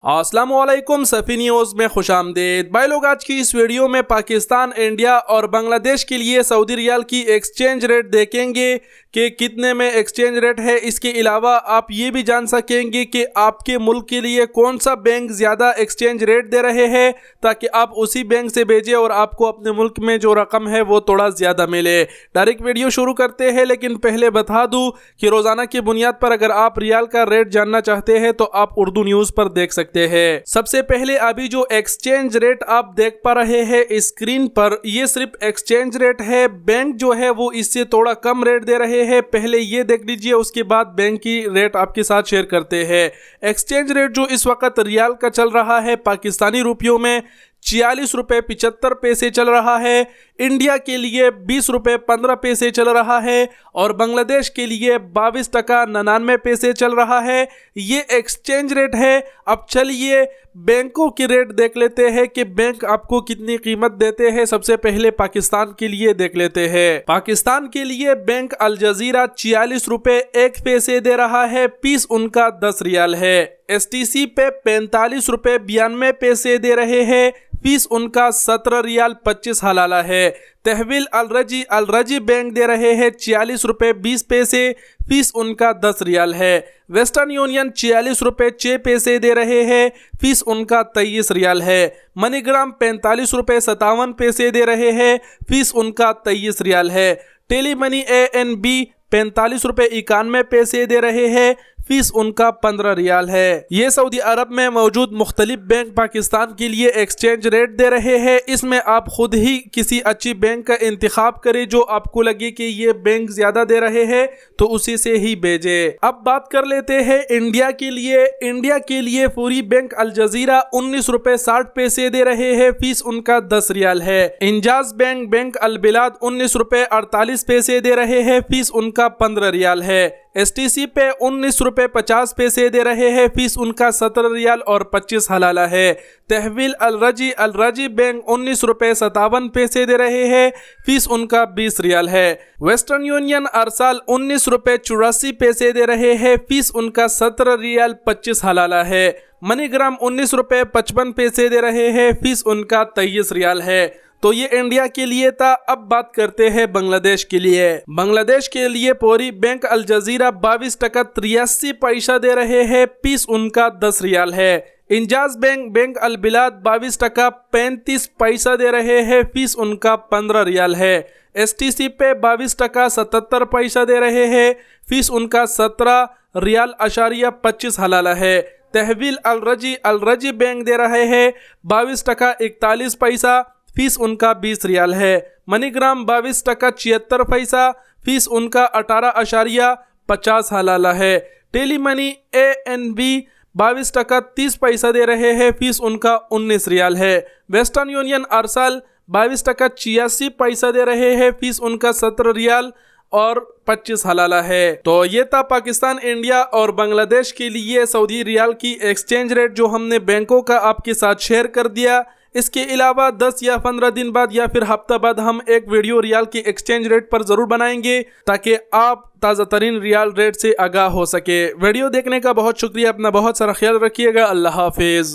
अस्सलामुअलैकुम सफ़ी न्यूज़ में खुशामदीद। भाई लोग, आज की इस वीडियो में पाकिस्तान, इंडिया और बांग्लादेश के लिए सऊदी रियाल की एक्सचेंज रेट देखेंगे कि कितने में एक्सचेंज रेट है। इसके अलावा आप ये भी जान सकेंगे कि आपके मुल्क के लिए कौन सा बैंक ज़्यादा एक्सचेंज रेट दे रहे हैं, ताकि आप उसी बैंक से भेजें और आपको अपने मुल्क में जो रकम है वो थोड़ा ज़्यादा मिले। डायरेक्ट वीडियो शुरू करते हैं, लेकिन पहले बता दूँ कि रोज़ाना की बुनियाद पर अगर आप रियाल का रेट जानना चाहते हैं तो आप उर्दू न्यूज़ पर देख सकते हैं। सबसे पहले अभी जो एक्सचेंज रेट आप देख पा रहे हैं स्क्रीन पर, ये सिर्फ एक्सचेंज रेट है। बैंक जो है वो इससे थोड़ा कम रेट दे रहे हैं। पहले ये देख लीजिए, उसके बाद बैंक की रेट आपके साथ शेयर करते हैं। एक्सचेंज रेट जो इस वक्त रियाल का चल रहा है पाकिस्तानी रुपयों में 46 रुपये 75 पैसे चल रहा है। इंडिया के लिए 20 रुपये 15 पैसे चल रहा है और बांग्लादेश के लिए 22 टका 99 पैसे चल रहा है। ये एक्सचेंज रेट है। अब चलिए बैंकों की रेट देख लेते हैं कि बैंक आपको कितनी कीमत देते हैं। सबसे पहले पाकिस्तान के लिए देख लेते हैं। पाकिस्तान के लिए बैंक अल जजीरा 46 रुपये 1 पैसे दे रहा है। फीस उनका 10 रियाल है। STC पे 45 रुपये 92 पैसे दे रहे हैं। फीस उनका 17 रियाल 25 हलाला है। तहवील अलरजी बैंक दे रहे हैं 46 रुपये 20 पैसे। फीस उनका 10 रियाल है। वेस्टर्न यूनियन 46 रुपये 6 पैसे दे रहे हैं। फीस उनका 23 रियाल है। मनीग्राम 45 रुपये 57 पैसे दे रहे हैं। फीस उनका 23 रियाल है। टेली मनी ANB 45 रुपये 91 पैसे दे रहे हैं। फीस उनका 15 रियाल है। ये सऊदी अरब में मौजूद मुख्तलिफ बैंक पाकिस्तान के लिए एक्सचेंज रेट दे रहे हैं। इसमें आप खुद ही किसी अच्छी बैंक का इंतखाब करें जो आपको लगे कि ये बैंक ज़्यादा दे रहे हैं, तो उसी से ही भेजें। अब बात कर लेते हैं इंडिया के लिए। इंडिया के लिए पूरी बैंक अल जजीरा 19 रुपये 60 पैसे दे रहे हैं। फीस उनका 10 रियाल है। इंजाज बैंक अल बिलाद 19 रुपये 48 पैसे दे रहे हैं। फीस उनका 15 रियाल है। STC पे 19 रुपये 50 पैसे दे रहे हैं। फीस उनका 17 रियाल और 25 हलाला है। तहवील अलरजी बैंक 19 रुपये 57 पैसे दे रहे हैं। फीस उनका 20 रियाल है। वेस्टर्न यूनियन अरसाल 19 रुपये 84 पैसे दे रहे हैं। फीस उनका 17 रियाल 25 हलाला है। मनीग्राम 19 रुपये 55 पैसे दे रहे हैं। फीस उनका 23 रियाल है। तो ये इंडिया के लिए था। अब बात करते हैं बांग्लादेश के लिए। बांग्लादेश के लिए पूरी बैंक अल जजीरा 22 टका 83 पैसा दे रहे हैं। फीस उनका 10 रियाल है। इंजाज बैंक अल बिलाद 22 टका 35 पैसा दे रहे हैं। फीस उनका 15 रियाल है। STC पे 22 टका 77 पैसा दे रहे हैं। फीस उनका 17 रियाल अशारिया 25 हलाला है। तहवील अलरजी बैंक दे रहे हैं 22 टका 41 पैसा। फीस उनका 20 रियाल है। मनीग्राम 22 टका 76 पैसा। फीस उनका 18.50 हलाला है। टेली मनी ANB 22 टका 30 पैसा दे रहे हैं। फीस उनका 19 रियाल है। वेस्टर्न यूनियन अरसाल 22 टका 86 पैसा दे रहे हैं। फीस उनका 17 रियाल और 25 हलाला है। तो ये था पाकिस्तान, इंडिया और बांग्लादेश के लिए सऊदी रियाल की एक्सचेंज रेट जो हमने बैंकों का आपके साथ शेयर कर दिया। इसके अलावा 10 या 15 दिन बाद या फिर हफ्ता बाद हम एक वीडियो रियाल की एक्सचेंज रेट पर ज़रूर बनाएंगे, ताकि आप ताज़ा तरीन रियाल रेट से आगाह हो सके। वीडियो देखने का बहुत शुक्रिया। अपना बहुत सारा ख्याल रखिएगा। अल्लाह हाफिज़।